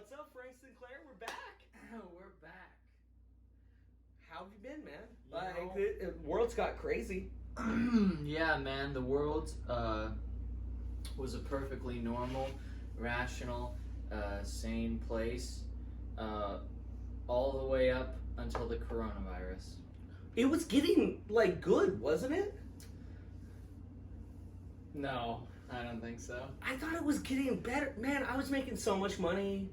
What's up, Frank Sinclair? We're back. We're back. How have you been, man? You The world's got crazy. Yeah, man, the world was a perfectly normal, rational, sane place all the way up until the coronavirus. It was getting, good, wasn't it? No, I don't think so. I thought it was getting better. Man, I was making so much money.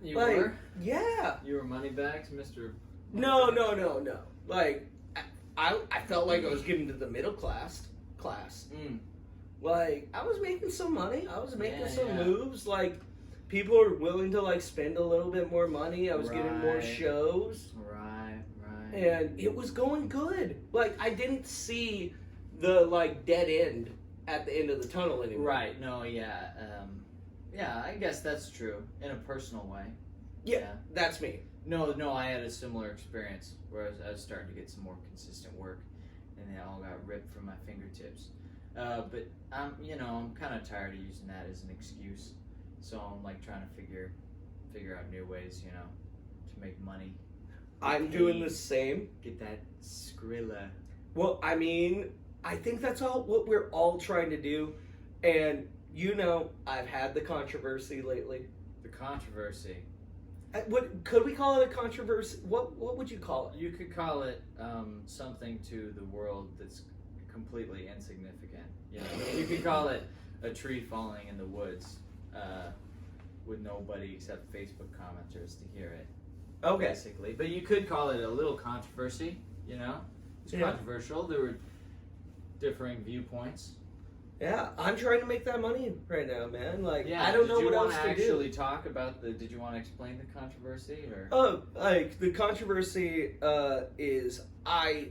You were? Yeah. You were Moneybags, Mr. No. I felt like I was getting to the middle class. Mm. I was making some money. I was making some Yeah. moves. People are willing to, spend a little bit more money. I was getting more Right. shows. Right. And it was going good. I didn't see the, dead end at the end of the tunnel anymore. Right, no, yeah. Yeah, I guess that's true, in a personal way. Yeah, that's me. No, I had a similar experience where I was starting to get some more consistent work, and they all got ripped from my fingertips. But I'm kind of tired of using that as an excuse, so I'm trying to figure out new ways, to make money. I'm doing the same. Get that Skrilla. Well, I think that's what we're all trying to do, and I've had the controversy lately. The controversy. What could we call it? A controversy? What would you call it? You could call it something to the world that's completely insignificant. You could call it a tree falling in the woods with nobody except Facebook commenters to hear it. Okay. Basically, but you could call it a little controversy. It's controversial. There were differing viewpoints. Yeah, I'm trying to make that money right now, man. Yeah, I don't know what else to to actually talk about did you want to explain the controversy or? The controversy is I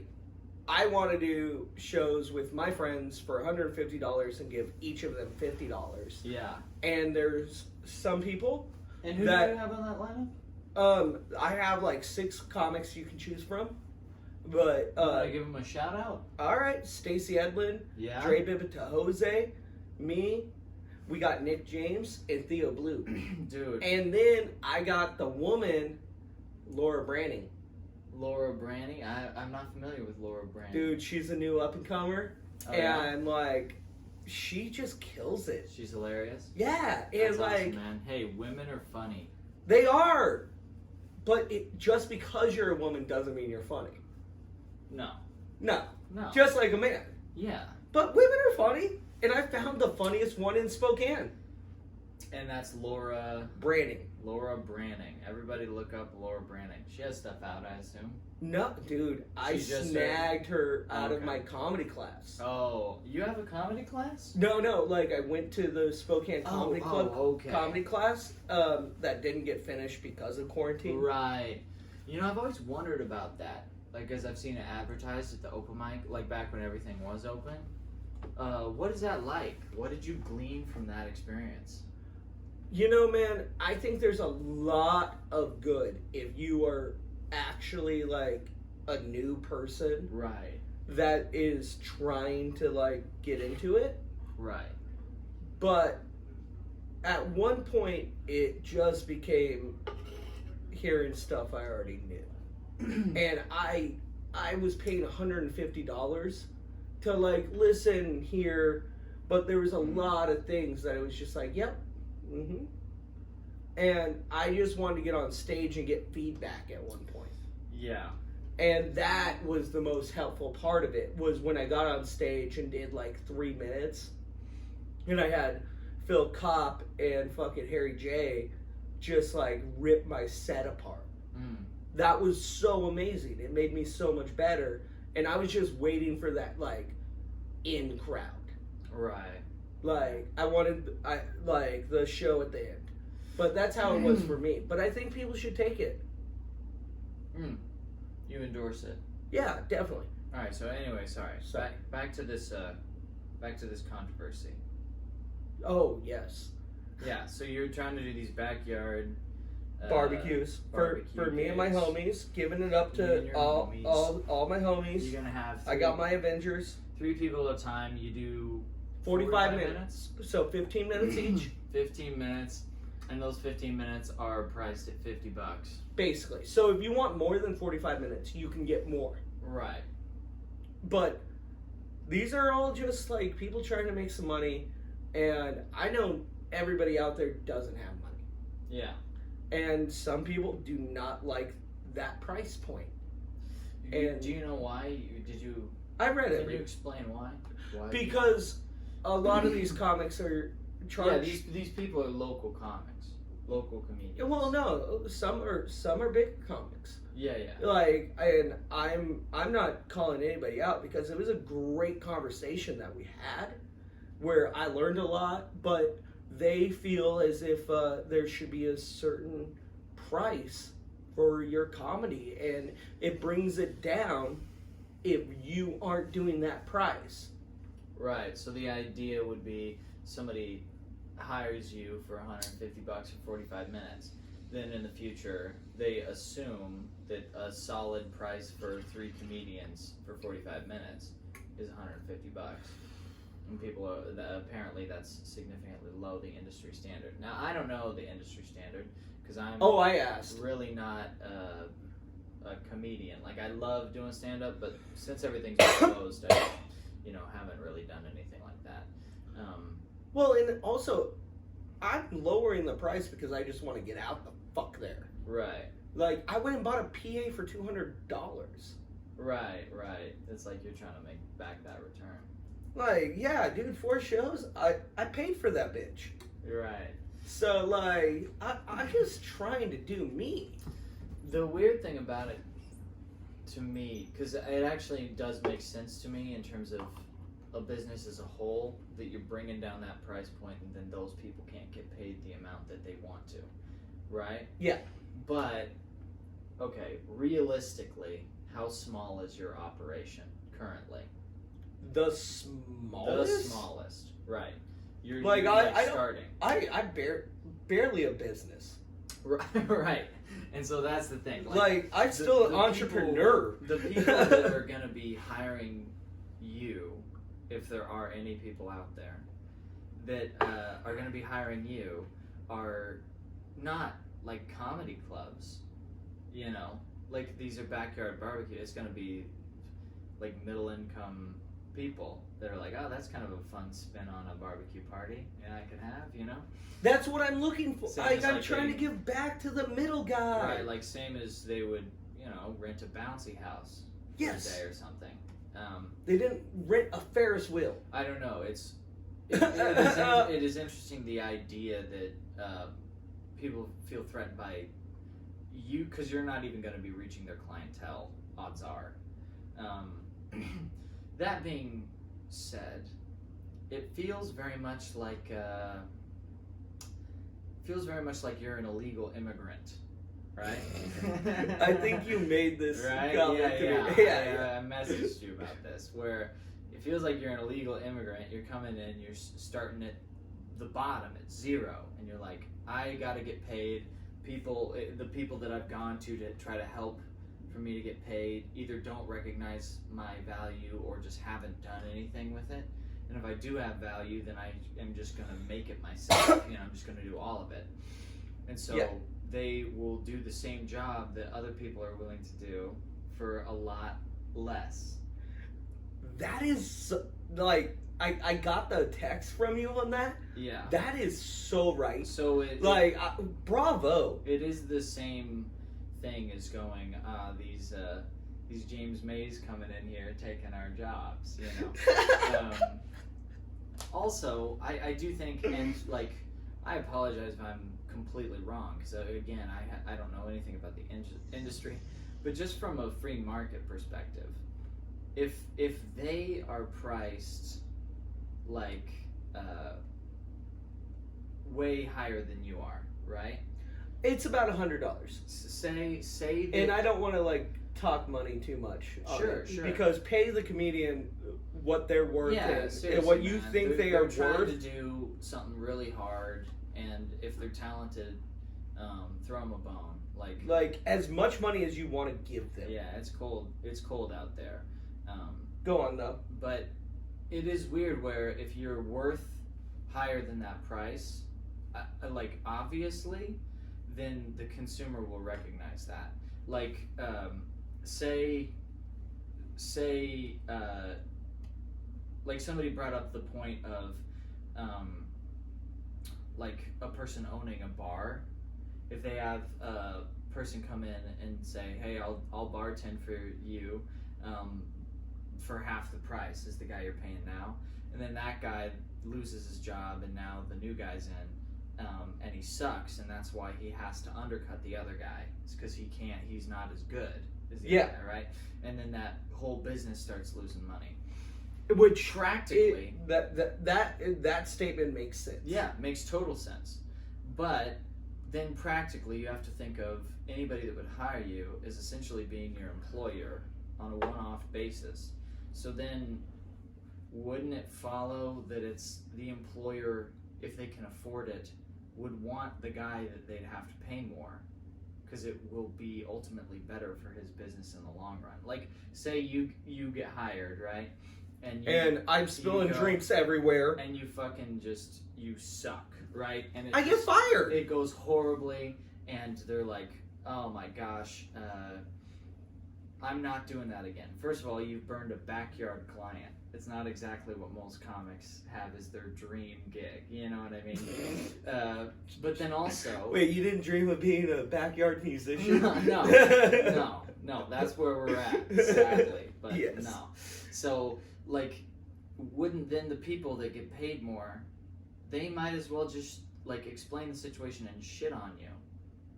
want to do shows with my friends for $150 and give each of them $50. Yeah. And there's some people. And who do you have on that lineup? I have 6 comics you can choose from. But I give them a shout out. All right, Stacey Edlin, Yeah. Dre Bibita Jose, me. We got Nick James and Theo Blue. Dude. And then I got the woman, Laura Branning. Laura Branning? I'm not familiar with Laura Branning. Dude, she's a new up and comer. Oh, yeah? And she just kills it. She's hilarious. Yeah. That's And awesome, man. Hey, women are funny. they are. But just because you're a woman doesn't mean you're funny. No. No. Just Just like a man. yeah. But women are funny. And I found the funniest one in Spokane. And that's Laura Branning. Branning. Everybody look up Laura Branning. She has stuff out, I assume. No, dude, I She just snagged her out of Okay. my comedy class. Oh, you have a comedy class? No, I went to the Spokane Comedy Club okay. comedy class that didn't get finished because of quarantine. Right. I've always wondered about that. As I've seen it advertised at the open mic, back when everything was open. What is that like? What did you glean from that experience? Man, I think there's a lot of good if you are actually a new person Right. that is trying to get into it. Right. But at one point, it just became hearing stuff I already knew. And I was paying $150 to listen here, but there was a lot of things that it was just yep, and I just wanted to get on stage and get feedback at one point. Yeah. And that was the most helpful part of it, was when I got on stage and did 3 minutes, and I had Phil Kopp and fucking Harry J just rip my set apart. That was so amazing. It made me so much better. And I was just waiting for that, in crowd. Right. I wanted, the show at the end. But that's how it was for me. But I think people should take it. You endorse it. Yeah, definitely. All right. So anyway, sorry. Back to this controversy. Oh, yes. Yeah. So you're trying to do these backyard barbecues for me and my homies, giving it up to all my homies. You're gonna have. I got my Avengers. 3 people at a time. You do 45 minutes. So 15 minutes each. 15 minutes. And those 15 minutes are priced at $50. basically. So if you want more than 45 minutes, you can get more. Right. But these are all just like people trying to make some money, and I know everybody out there doesn't have money. Yeah. And some people do not like that price point. And do you know why? I read it. Can you explain why? Because a lot of these comics are charged. Yeah, these people are local comics, local comedians. Well, no, some are big comics. Yeah, yeah. Like, and I'm not calling anybody out because it was a great conversation that we had, where I learned a lot. But they feel as if there should be a certain price for your comedy, and it brings it down if you aren't doing that price. Right. So the idea would be somebody hires you for $150 for 45 minutes. Then in the future, they assume that a solid price for 3 comedians for 45 minutes is $150. And people apparently that's significantly below the industry standard. Now, I don't know the industry standard because I asked. really not a comedian. Like, I love doing stand-up, but since everything's closed, I haven't really done anything like that. Well, and also, I'm lowering the price because I just want to get out the fuck there. Right. Like, I went and bought a PA for $200. Right. It's like you're trying to make back that return. Like, yeah, dude, 4 shows, I paid for that bitch. Right. So, like, I'm just trying to do me. The weird thing about it, to me, because it actually does make sense to me in terms of a business as a whole, that you're bringing down that price point and then those people can't get paid the amount that they want to, right? Yeah. But, okay, realistically, how small is your operation currently? The smallest? The smallest, right. You're starting. I Barely a business. Right. And so that's the thing. I'm still an entrepreneur. The people that are going to be hiring you, if there are any people out there, that are going to be hiring you are not like comedy clubs, like these are backyard barbecue. It's going to be like middle income people that are like, oh, that's kind of a fun spin on a barbecue party I could have, That's what I'm looking for. I'm trying to give back to the middle guy. Right, like same as they would, rent a bouncy house for a day or something. They didn't rent a Ferris wheel. I don't know. It is interesting the idea that people feel threatened by you because you're not even going to be reaching their clientele. Odds are. That being said, it feels very much like you're an illegal immigrant, right? I think you made this right? comment to me. I messaged you about this, where it feels like you're an illegal immigrant. You're coming in, you're starting at the bottom at zero, and you're like, I got to get paid. The people that I've gone to try to help for me to get paid either don't recognize my value or just haven't done anything with it. And if I do have value, then I am just going to make it myself. I'm just going to do all of it. And so they will do the same job that other people are willing to do for a lot less. That is, like, I got the text from you on that. Yeah. That is so right. So bravo. It is the same thing as going, these James Mays coming in here taking our jobs, Also, I do think, and I apologize if I'm completely wrong, because again, I don't know anything about the industry, but just from a free market perspective, if they are priced way higher than you are, right? It's about $100. Say that, and I don't want to talk money too much. Sure. Because pay the comedian what they're worth and what you think they are trying worth. To do something really hard, and if they're talented, throw them a bone. Like as much money as you want to give them. Yeah, it's cold. It's cold out there. Go on though. But it is weird where if you're worth higher than that price, like obviously, then the consumer will recognize that. Like, say, like somebody brought up the point of, like a person owning a bar. If they have a person come in and say, "Hey, I'll bartend for you, for half the price as the guy you're paying now," and then that guy loses his job, and now the new guy's in, and he sucks, and that's why he has to undercut the other guy. It's because he's not as good as the other guy, right? And then that whole business starts losing money. Which practically, that statement makes sense. Yeah, makes total sense. But then practically, you have to think of anybody that would hire you as essentially being your employer on a one-off basis. So then, wouldn't it follow that it's the employer, if they can afford it, would want the guy that they'd have to pay more, because it will be ultimately better for his business in the long run. Like, say you get hired, right? And I'm spilling drinks everywhere. And you fucking you suck, right? And I get fired. It goes horribly, and they're like, "Oh my gosh, I'm not doing that again." First of all, you've burned a backyard client. It's not exactly what most comics have as their dream gig. You know what I mean? But then also... Wait, you didn't dream of being a backyard musician? No. That's where we're at, sadly. But yes. No. So, like, wouldn't then the people that get paid more, they might as well just, like, explain the situation and shit on you.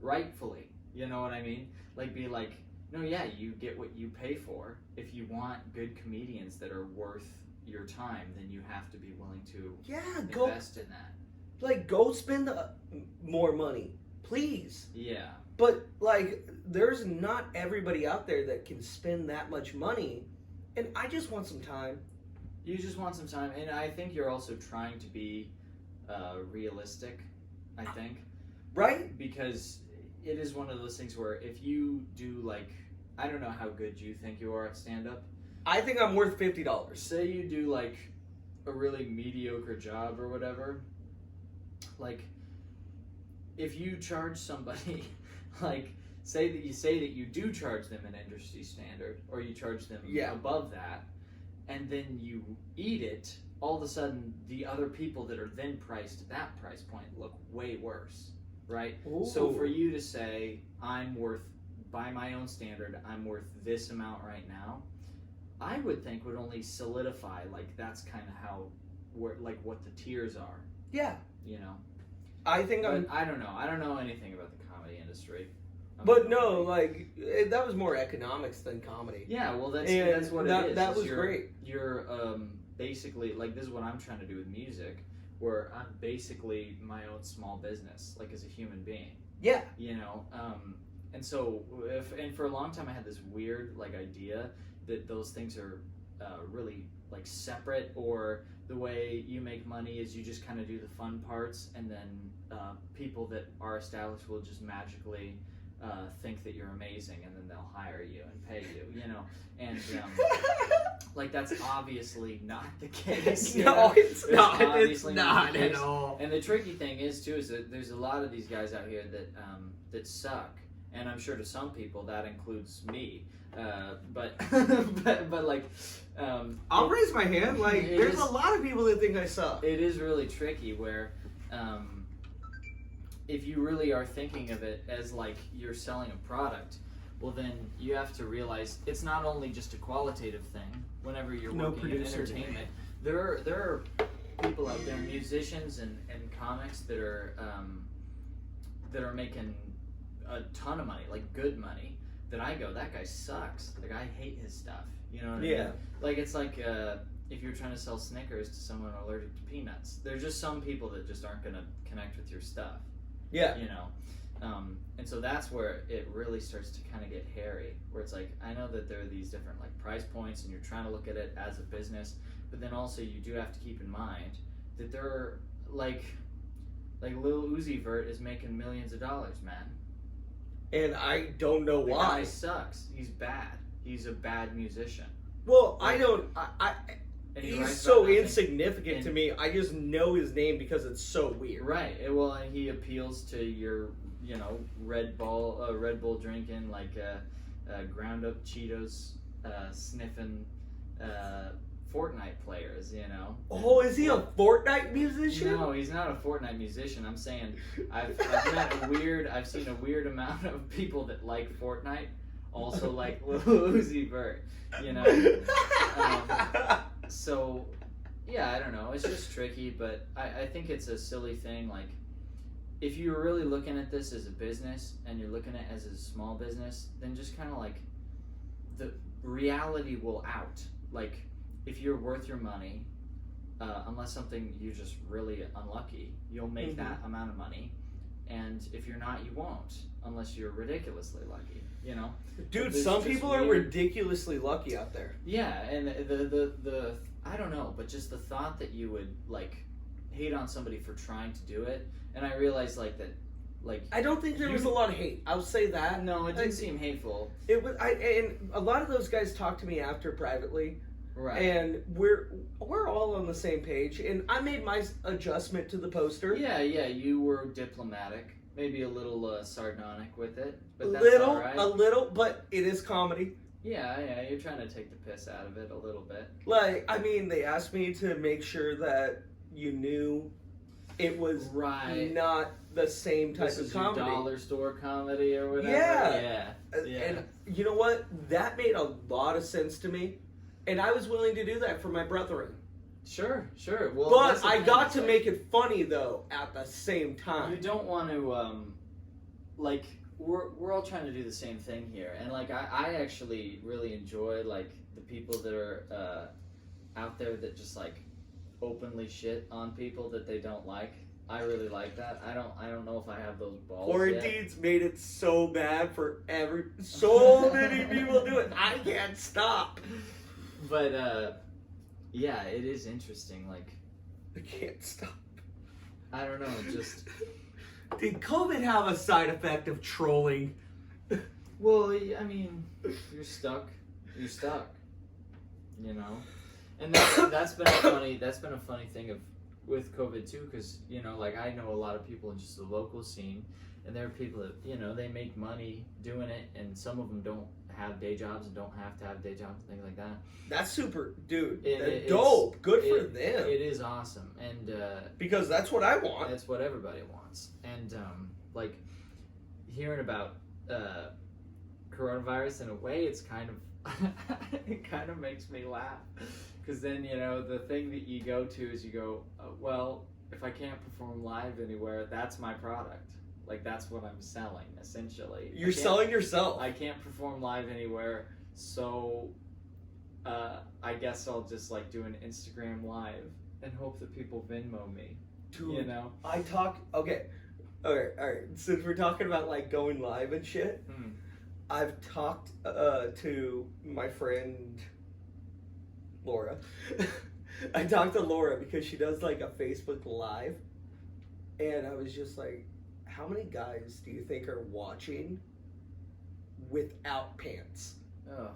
Rightfully. You know what I mean? Like, be like... No, yeah, you get what you pay for. If you want good comedians that are worth your time, then you have to be willing to invest in that. Like, go spend more money, please. Yeah. But, like, there's not everybody out there that can spend that much money, and I just want some time. You just want some time, and I think you're also trying to be realistic, I think. Right? Because... it is one of those things where if you do, like, I don't know how good you think you are at stand-up. I think I'm worth $50. Say you do, like, a really mediocre job or whatever. Like, if you charge somebody, like, say that you do charge them an industry standard, or you charge them above that, and then you eat it, all of a sudden, the other people that are then priced at that price point look way worse. Right? Ooh. So for you to say, I'm worth, by my own standard, I'm worth this amount right now, I would think would only solidify, like, that's kind of how, like, what the tiers are. Yeah. You know? I think I don't know. I don't know anything about the comedy industry. But no, like, that was more economics than comedy. Yeah, well, that's what it is. That was great. You're basically, like, this is what I'm trying to do with music, where I'm basically my own small business, like, as a human being. Yeah. You know, and so, for a long time I had this weird, like, idea that those things are really, like, separate, or the way you make money is you just kind of do the fun parts, and then people that are established will just magically think that you're amazing, and then they'll hire you and pay you, you know, and like, that's obviously not the case. No, it's not. It's not not at all. And the tricky thing is too, is that there's a lot of these guys out here that suck, and I'm sure to some people that includes me. But like, I'll raise my hand. Like, there's a lot of people that think I suck. It is really tricky where, if you really are thinking of it as, like, you're selling a product, well, then you have to realize it's not only just a qualitative thing. Whenever you're working in entertainment, there are people out there, musicians and comics that are making a ton of money, like good money. That I go, that guy sucks. Like, I hate his stuff. You know what I mean? Like, it's like if you're trying to sell Snickers to someone allergic to peanuts. There's just some people that just aren't gonna connect with your stuff. Yeah. You know? And so that's where it really starts to kind of get hairy, where it's like, I know that there are these different, like, price points, and you're trying to look at it as a business, but then also you do have to keep in mind that there are, like Lil Uzi Vert is making millions of dollars, man. And I don't know why. The guy sucks. He's bad. He's a bad musician. Well, And he He's writes so about nothing. insignificant to me. I just know his name because it's so weird. Right. Well, and he appeals to your, Red Bull drinking, like ground up Cheetos, sniffing, Fortnite players. Oh, is he a Fortnite musician? No, he's not a Fortnite musician. I'm saying I've seen a weird amount of people that like Fortnite also like Lil Uzi Vert. So, yeah, I don't know. It's just tricky, but I think it's a silly thing. Like, if you're really looking at this as a business and you're looking at it as a small business, then just kind of like the reality will out. Like, if you're worth your money, unless something you're just really unlucky, you'll make that amount of money. And if you're not, you won't, unless you're ridiculously lucky, Dude, some people are ridiculously lucky out there. Yeah, and the I don't know, but just the thought that you would like hate on somebody for trying to do it, and I realized that I don't think there was a lot of hate. I'll say that. No, it didn't seem hateful. It was. And a lot of those guys talked to me after privately. Right. And we're all on the same page. And I made my adjustment to the poster. Yeah, you were diplomatic, maybe a little sardonic with it, but that's all right. A little, but it is comedy. Yeah, you're trying to take the piss out of it a little bit. Like, I mean, they asked me to make sure that you knew it was not the same type of comedy. Your dollar store comedy or whatever. Yeah. And you know what? That made a lot of sense to me. And I was willing to do that for my brethren. Sure. Well, but I got to make it funny, though, at the same time. You don't want to, we're all trying to do the same thing here. And, I actually really enjoy, the people that are out there that just, openly shit on people that they don't like. I really like that. I don't know if I have those balls Quarantine's made it so bad for so many people do it. I can't stop. But, yeah, it is interesting, I can't stop. I don't know, just... Did COVID have a side effect of trolling? Well, I mean, you're stuck. And that's been a funny thing with COVID, too, because, I know a lot of people in just the local scene, and there are people that, they make money doing it, and some of them don't have day jobs and don't have to have day jobs and things like that. That's super, dude. Dope. Good for them. It is awesome, and because that's what I want. That's what everybody wants. And hearing about coronavirus in a way, it's kind of it kind of makes me laugh, because then the thing that you go to is you go, well, if I can't perform live anywhere, that's my product. That's what I'm selling, essentially. You're selling yourself. I can't perform live anywhere, so I guess I'll just do an Instagram live and hope that people Venmo me. Dude, okay, all right. Since we're talking about going live and shit, I've talked to my friend Laura. I talked to Laura because she does a Facebook Live, and I was just like, how many guys do you think are watching without pants? Oh.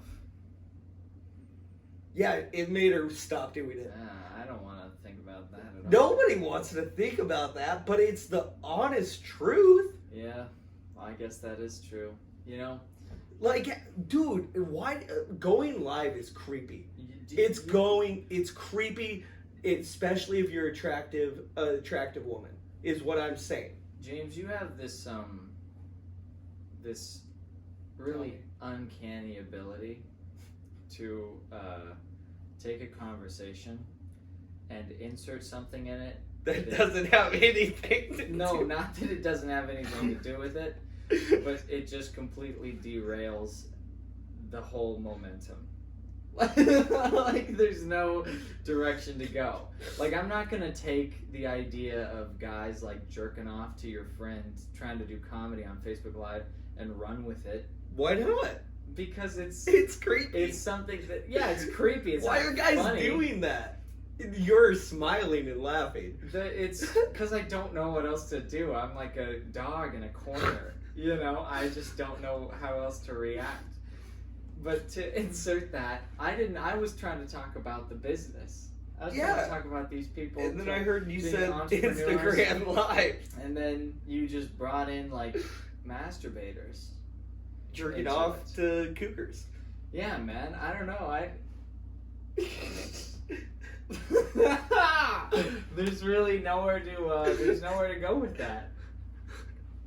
Yeah, it made her stop doing it. I don't want to think about that at all. Nobody wants to think about that, but it's the honest truth. Yeah, I guess that is true. Dude, why going live is creepy. It's creepy, especially if you're attractive woman, is what I'm saying. James, you have this this really uncanny ability to take a conversation and insert something in it that doesn't have anything to do. No, not that it doesn't have anything to do with it, but it just completely derails the whole momentum. There's no direction to go. I'm not gonna take the idea of guys jerking off to your friend trying to do comedy on Facebook Live and run with it. Why not? Because it's creepy. It's something that it's creepy. It's why are guys funny. doing that? You're smiling and laughing. It's because I don't know what else to do. I'm like a dog in a corner. I just don't know how else to react. But to insert that, I was trying to talk about the business. I was trying Yeah. to talk about these people. And then I heard you being said entrepreneurs. Instagram Live. And then you just brought in, like, masturbators. Jerking Into off it. to cougars. Yeah, man. I don't know. There's really nowhere to go with that.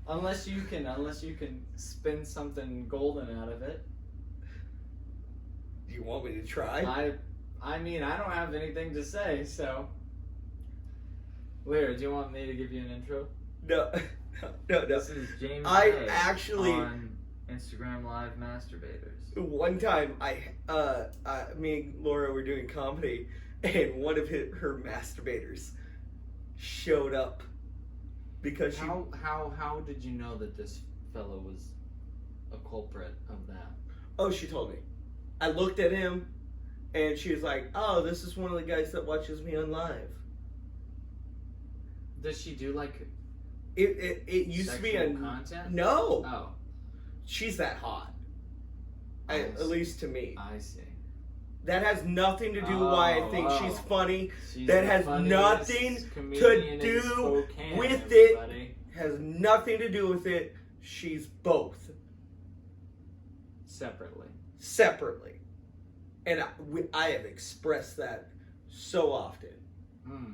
Unless you can spin something golden out of it. Do you want me to try? I mean, I don't have anything to say, so. Lyra, do you want me to give you an intro? No. This is James I Bay actually on Instagram Live Masturbators. one time me and Laura were doing comedy, and one of her masturbators showed up because she. How did you know that this fellow was a culprit of that? Oh, she told me. I looked at him, and she was like, "Oh, this is one of the guys that watches me on live." Does she do like It used to be sexual on content? No, Oh, she's that hot. I At see. least to me. I see. That has nothing to do with why I think she's funny. She's That the has funniest nothing comedian to in do Spokane, with it. everybody. Has nothing to do with it. She's both separately, and I have expressed that so often. Hmm.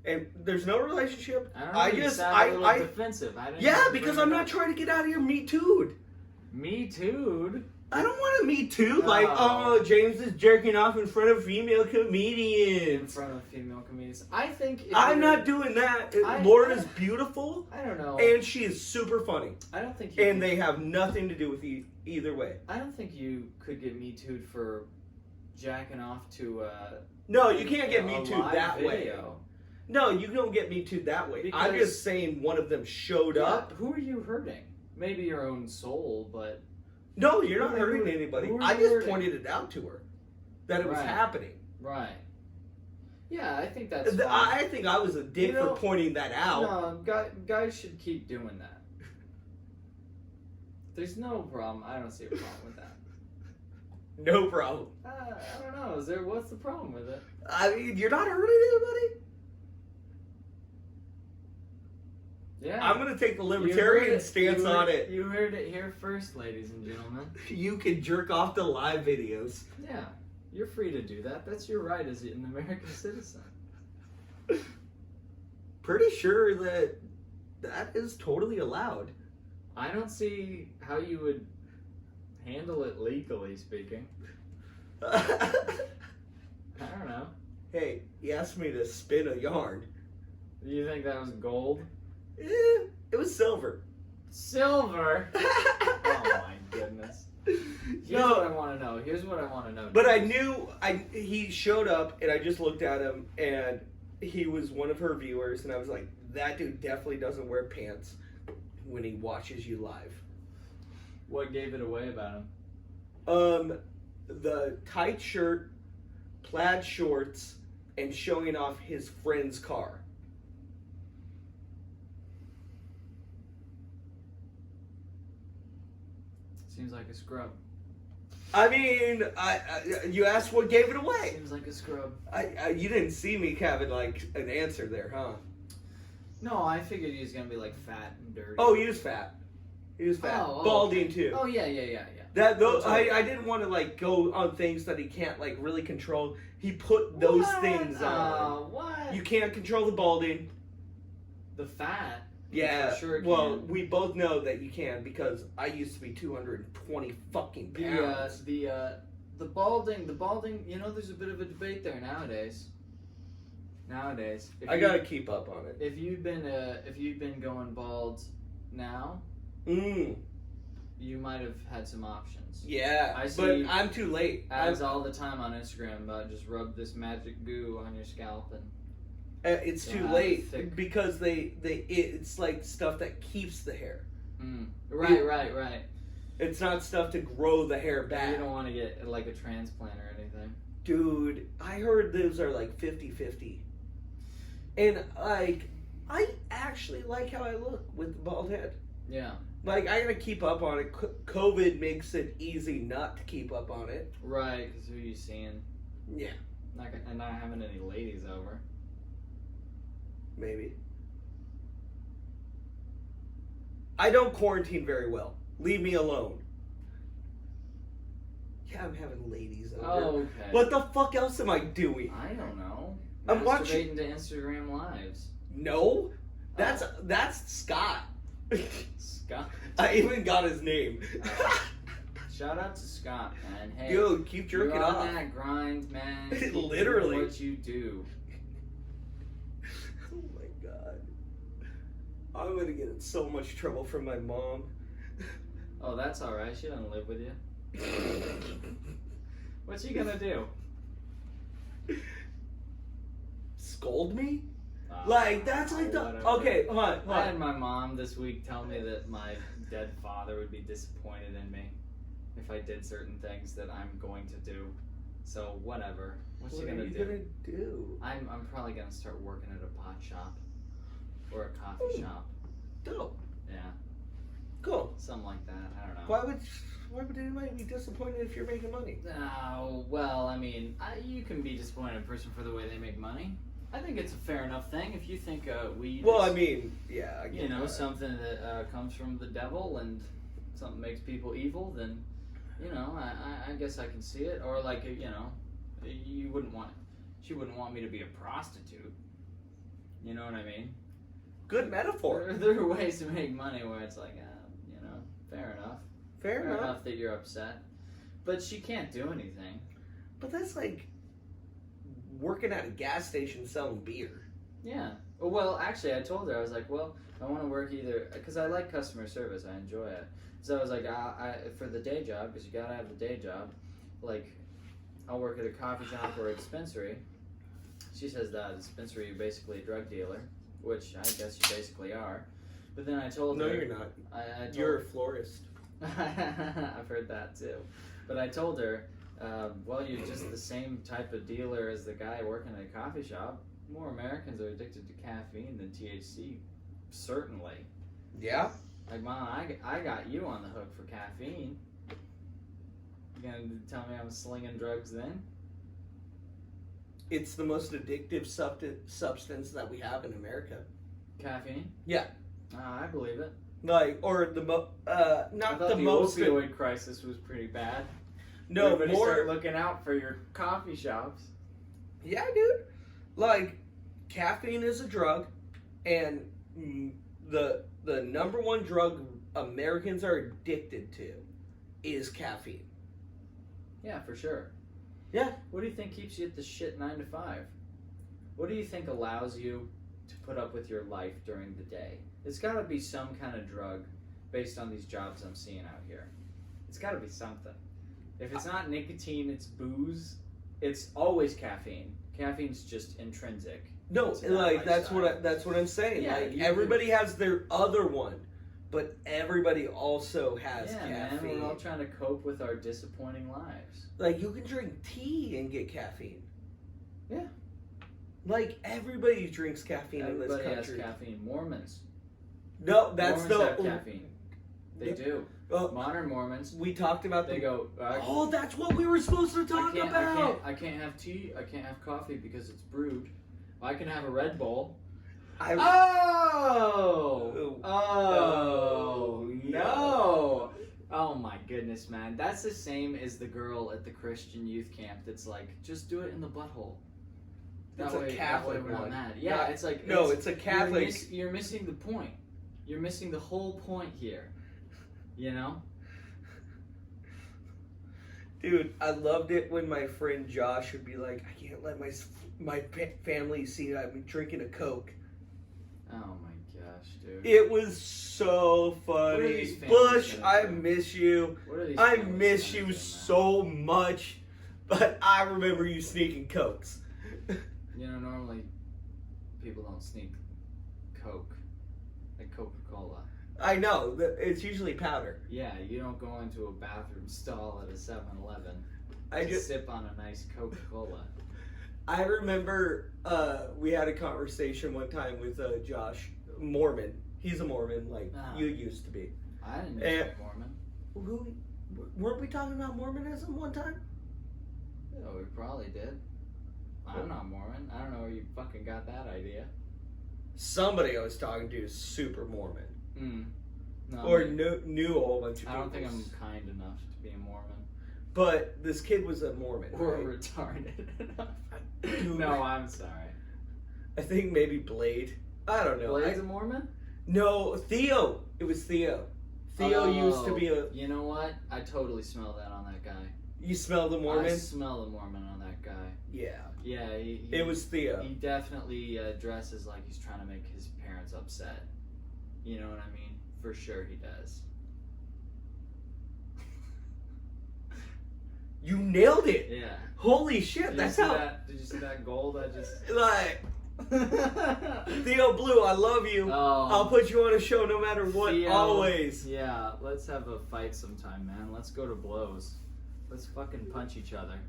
And there's no relationship. I don't know. You sound a little defensive. I didn't Yeah, even because bring I'm it not up. trying to get out of here Me Too'd. Me too. I don't want to Me Too. Like, No. oh, James is jerking off in front of female In comedians. front of female comedians. I think if I'm you're- not doing that. I- Laura's beautiful, I don't know. and she is super funny. I don't think you And can- they have nothing to do with either way. I don't think you could get Me Too'd for jacking off to No, you can't get a Me Too live that way. video. No, you don't get Me Too that way. I'm Because- just saying one of them showed Yeah, up. who are you hurting? Maybe your own soul, but No, you're not Who- hurting anybody. who are I you just hurting? pointed it out to her that it was Right. happening. right. Yeah, I think that's fine. I think I was a dick You know, for pointing that out. No, guys should keep doing that. There's no problem. I don't see a problem with that. No problem. I don't know. What's the problem with it? I mean, you're not hurting anybody? Yeah. I'm going to take the You heard libertarian it- stance on it. You heard it here first, ladies and gentlemen. You can jerk off to live videos. Yeah, you're free to do that. That's your right as an American citizen. Pretty sure that is totally allowed. I don't see how you would handle it legally speaking. I don't know. Hey, he asked me to spin a yarn. Do you think that was gold? It was silver. Silver? Oh my goodness. Here's what I want to know. Here's what I want to know. But I knew he showed up, and I just looked at him, and he was one of her viewers, and I was like, that dude definitely doesn't wear pants when he watches you live. What gave it away about him? The tight shirt, plaid shorts, and showing off his friend's car. Seems like a scrub. I mean, you asked what gave it away. Seems like a scrub. You didn't see me having like an answer there, huh? No, I figured he was gonna be like fat and dirty. Oh, he was fat. He was fat. Oh, Balding okay. too. Oh yeah. That though, That's okay. I didn't want to like go on things that he can't like really control. He put those What? things on. What? You can't control the balding. The fat. Yeah. For sure well, can. we both know that you can because I used to be 220 fucking pounds. The balding. You know, there's a bit of a debate there nowadays. If I you- gotta keep up on it. If you've been going bald now, you might have had some options. Yeah, I but see I'm too late. Ads all the time on Instagram about just rub this magic goo on your scalp and It's So too have late thick- because it's like stuff that keeps the hair. right. It's not stuff to grow the hair back. You don't want to get like a transplant or anything. Dude, I heard those are like 50-50. And like, I actually like how I look with the bald head. Yeah. Like, I gotta keep up on it. COVID makes it easy not to keep up on it. Right, because who are you seeing? Yeah. And not having any ladies over. Maybe. I don't quarantine very well. Leave me alone. Yeah, I'm having ladies over. Oh, okay. What the fuck else am I doing? I don't know. I'm Masturbating watching. to Instagram lives. No, that's Scott. Scott. I even got his name. Shout out to Scott, man. Hey, Dude, keep jerking you're on off. that grind, man. Keep Literally. doing what you do. Oh my god. I'm gonna get in so much trouble from my mom. Oh, that's all right. She doesn't live with you. What's she gonna do? Scold me? Like, that's like the... whatever. Okay, hold on. I had my mom this week tell me that my dead father would be disappointed in me if I did certain things that I'm going to do. So, whatever. What's she What are gonna you do? gonna do? I'm probably gonna start working at a pot shop. Or a coffee shop. Dope. Yeah. Cool. Something like that. I don't know. Why would anybody be disappointed if you're making money? Oh, well, I mean, you can be disappointed in a person for the way they make money. I think it's a fair enough thing. If you think weed Well, is, I mean, yeah. I get you know, that. something that comes from the devil and something makes people evil, then, you know, I guess I can see it. Or, like, you know, she wouldn't want me to be a prostitute. You know what I mean? Good metaphor. There are ways to make money where it's like, you know, fair enough. Fair enough. That you're upset. But she can't do anything. But that's like working at a gas station selling beer. Yeah. Well, actually, I told her, I was like, well, I want to work either, because I like customer service, I enjoy it. So I was like, for the day job, because you gotta have the day job, like, I'll work at a coffee shop or a dispensary. She says that a dispensary, you're basically a drug dealer, which I guess you basically are. But then I told her... No, you're not. You're a florist. I've heard that too. But I told her, well, you're just the same type of dealer as the guy working at a coffee shop. More Americans are addicted to caffeine than THC, certainly. Yeah? Like, Mom, I got you on the hook for caffeine. You gonna tell me I'm slinging drugs then? It's the most addictive substance that we have in America. Caffeine? Yeah. I believe it. Like, or the not the most... opioid crisis was pretty bad. No, Everybody more... start looking out for your coffee shops. Yeah, dude. Like, caffeine is a drug, and the number one drug Americans are addicted to is caffeine. Yeah, for sure. Yeah. What do you think keeps you at the shit 9 to 5? What do you think allows you to put up with your life during the day? It's got to be some kind of drug based on these jobs I'm seeing out here. It's got to be something. If it's not nicotine, it's booze. It's always caffeine. Caffeine's just intrinsic. No, to that like that's lifestyle. what I'm saying. Yeah, like you everybody has their other one, but everybody also has Yeah, caffeine. man, we're all trying to cope with our disappointing lives. Like you can drink tea and get caffeine. Yeah. Like everybody drinks caffeine in this Everybody country. has caffeine. Mormons. No, that's Mormons have caffeine. They the- do. Oh, Modern Mormons. we talked about They go. Oh, that's what we were supposed to talk about. I can't have tea. I can't have coffee because it's brewed. I can have a Red Bull. I Oh no! Oh my goodness, man. That's the same as the girl at the Christian youth camp that's like, just do it in the butthole. It's a Catholic we're not one. mad. Yeah, Not- it's like no, it's a Catholic. You're missing the point. You're missing the whole point here. You know? Dude, I loved it when my friend Josh would be like, I can't let my family see I'm drinking a Coke. Oh my gosh, dude. It was so What are funny. these families Bush, gonna I do? miss you. What are these I families miss gonna you do, man? so much. But I remember you sneaking Cokes. You know, normally people don't sneak Coke, like Coca-Cola. I know. It's usually powder. Yeah, you don't go into a bathroom stall at a 7-Eleven I to just sip on a nice Coca-Cola. I remember we had a conversation one time with Josh, Mormon. He's a Mormon, like Ah. you used to be. I didn't And- use the Mormon. Who weren't we talking about Mormonism one time? Yeah, we probably did. I'm not Mormon. I don't know where you fucking got that idea. Somebody I was talking to is super Mormon, No, or maybe. knew a whole bunch of people. I don't think I'm kind enough to be a Mormon. But this kid was a Mormon, Or right? retarded enough. Dude. No, I'm sorry. I think maybe Blade. I don't know. Blade's a Mormon? No, Theo. It was Theo. Theo used to be a. You know what? I totally smell that on that guy. You smell the Mormon? I smell the Mormon on that guy. Yeah. Yeah, It was Theo. He definitely dresses like he's trying to make his parents upset. You know what I mean? For sure he does. You nailed it. Yeah. Holy shit! Did That's you see how. that? Did you see that gold? I just. Like Theo Blue, I love you. Oh. I'll put you on a show no matter what. Theo, Always. Yeah, let's have a fight sometime, man. Let's go to blows. Let's fucking punch each other.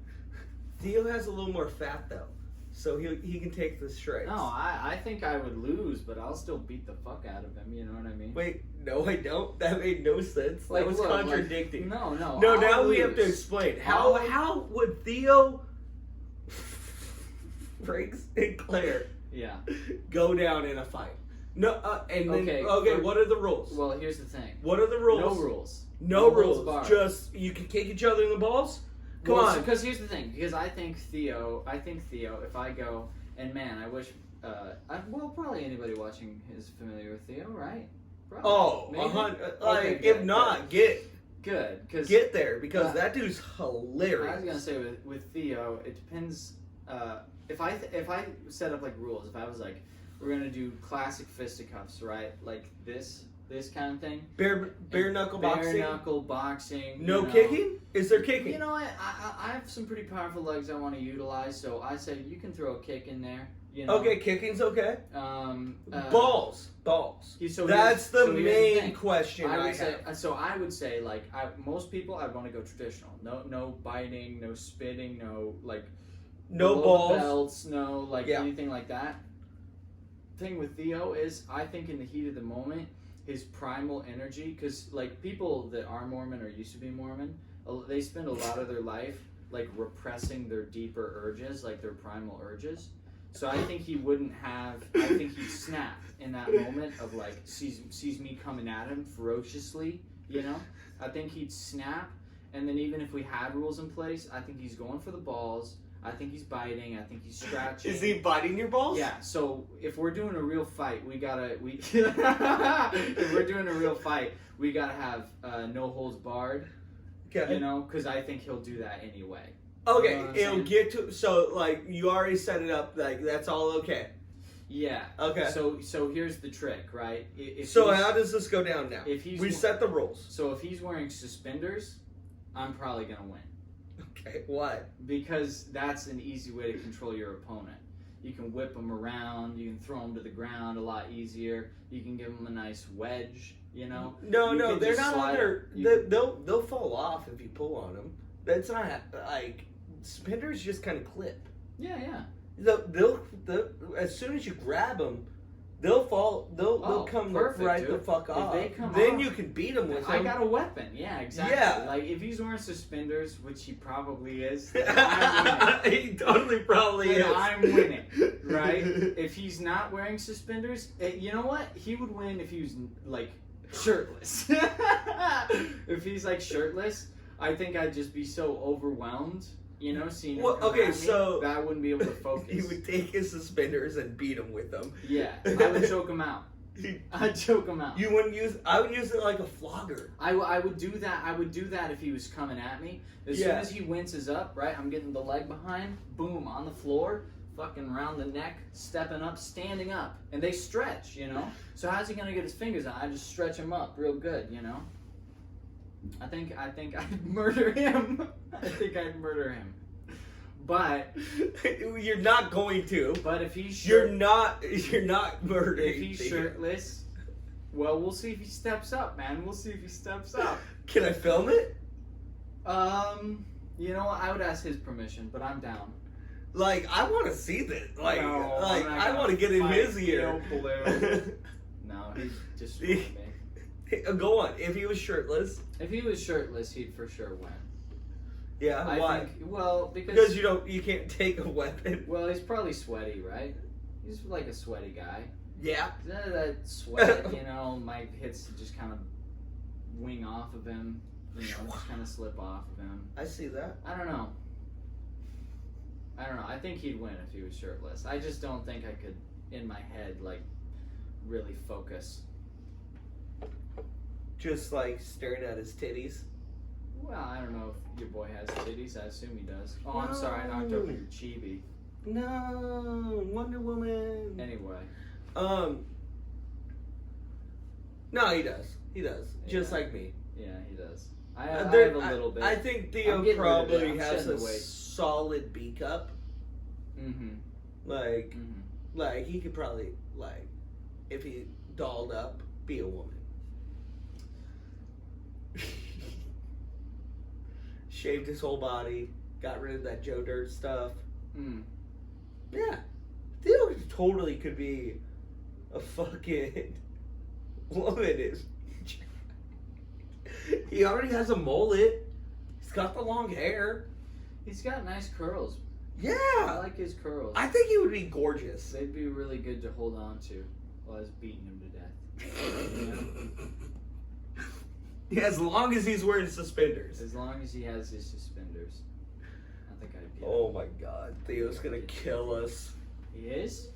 Theo has a little more fat though, so he can take the strikes. No, I think I would lose, but I'll still beat the fuck out of him. You know what I mean? Wait, no, I don't. That made no sense. Like, That was look, like, contradicting. no. No, I'll now we have to lose. explain. I'll- How would Theo, Frank Sinclair Yeah. go down in a fight? No, and then Okay, what are the rules? Well, here's the thing. What are the rules? No rules. No No rules. holds barred. Just you can kick each other in the balls. Come on. Because here's the thing. Because I think Theo, if I go, and man, I wish, probably anybody watching is familiar with Theo, right? Probably. Oh, Maybe? like Okay, if good, not, Good, because get there because that dude's hilarious. I was gonna say with Theo, it depends. If I set up like rules, if I was like, we're gonna do classic fisticuffs, right? Like this kind of thing. Bare knuckle boxing. Bare knuckle boxing. No you know. kicking? Is there kicking? You know what? I have some pretty powerful legs I want to utilize, so I say you can throw a kick in there. You know. Okay, kicking's okay. Balls. Balls. So That's the here's the main thing. question I would say. have. So I would say like most people I'd want to go traditional. No biting, no spitting, no like. No below balls. the belts, no like Yeah. anything like that. Thing with Theo is I think in the heat of the moment, his primal energy, because like people that are Mormon or used to be Mormon, they spend a lot of their life like repressing their deeper urges, like their primal urges. So I think he wouldn't have. I think he'd snap in that moment of like sees me coming at him ferociously. You know, I think he'd snap, and then even if we had rules in place, I think he's going for the balls. I think he's biting. I think he's scratching. Is he biting your balls? Yeah. So if we're doing a real fight, if we're doing a real fight, we gotta have no holds barred. Okay. You know, because I think he'll do that anyway. Okay, You know what I'm it'll saying? get to so like you already set it up like that's all okay. Yeah. Okay. So here's the trick, right? If So he's- how does this go down now? if he's we set the rules. So if he's wearing suspenders, I'm probably gonna win. Okay. Why? Because that's an easy way to control your opponent. You can whip them around. You can throw them to the ground a lot easier. You can give them a nice wedge. You know. No, You no, can they're just not slide under. it. They'll fall off if you pull on them. That's not like suspenders just kind of clip. Yeah. They'll as soon as you grab them, they'll fall. They'll come perfect, right dude. the fuck If off. they come then off, you can beat them with I them. got a weapon. Yeah, exactly. Yeah. Like if he's wearing suspenders, which he probably is, then I'm winning. He totally probably Then is. I'm winning, right? If he's not wearing suspenders, you know what? He would win if he was like shirtless. If he's like shirtless, I think I'd just be so overwhelmed, you know, seeing him Well, come okay, at me, so- that I wouldn't be able to focus. He would take his suspenders and beat him with them. Yeah, I would choke him out. I'd choke him out. You wouldn't use. I would use it like a flogger. I would do that. I would do that if he was coming at me. As soon as he winces up, right, I'm getting the leg behind, boom, on the floor, fucking round the neck, stepping up, standing up. And they stretch, you know? So how's he going to get his fingers on? I just stretch him up real good, you know? I think I'd murder him. I think I'd murder him. But You're not going to. but if he's You're not murdering. if he's Theo. shirtless, well, we'll see if he steps up, man. We'll see if he steps up. Can I film it? You know what? I would ask his permission, but I'm down. Like I want to see this. Like, No, like I'm not I gonna want to get in fight his ear. Theo Blue. No, he just He- me. Go on. If he was shirtless. If he was shirtless, he'd for sure win. Yeah, I why? think, well, Because you can't take a weapon. Well, he's probably sweaty, right? He's like a sweaty guy. Yeah. That sweat, might hits to just kind of wing off of him. Just kind of slip off of him. I see that. I don't know. I think he'd win if he was shirtless. I just don't think I could, in my head, like, really focus. Just like staring at his titties. Well, I don't know if your boy has titties. I assume he does. Oh, I'm sorry. I knocked over your chibi. No, Wonder Woman. Anyway. No, he does. He does. Yeah. Just like me. Yeah, he does. I have a little bit. I think Theo probably has a solid B cup. Mm-hmm. Like he could probably, like, if he dolled up, be a woman. Shaved his whole body, got rid of that Joe Dirt stuff. Mm. Yeah. Theo totally could be a fucking woman. He already has a mullet. He's got the long hair. He's got nice curls. Yeah. I like his curls. I think he would be gorgeous. They'd be really good to hold on to while I was beating him to death. Yeah, as long as he's wearing suspenders. As long as he has his suspenders. I think I'd be. Oh my god. Theo's gonna kill us. He is?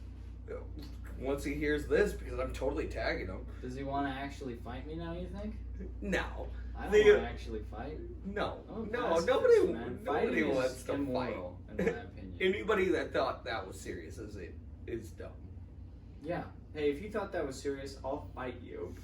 Once he hears this, because I'm totally tagging him. Does he want to actually fight me now, you think? No. I don't want to actually fight. No. I'm a No, pacifist, nobody man. wants Fighting to is fight. immoral, in my opinion. Anybody that thought that was serious is dumb. Yeah. Hey, if you thought that was serious, I'll fight you.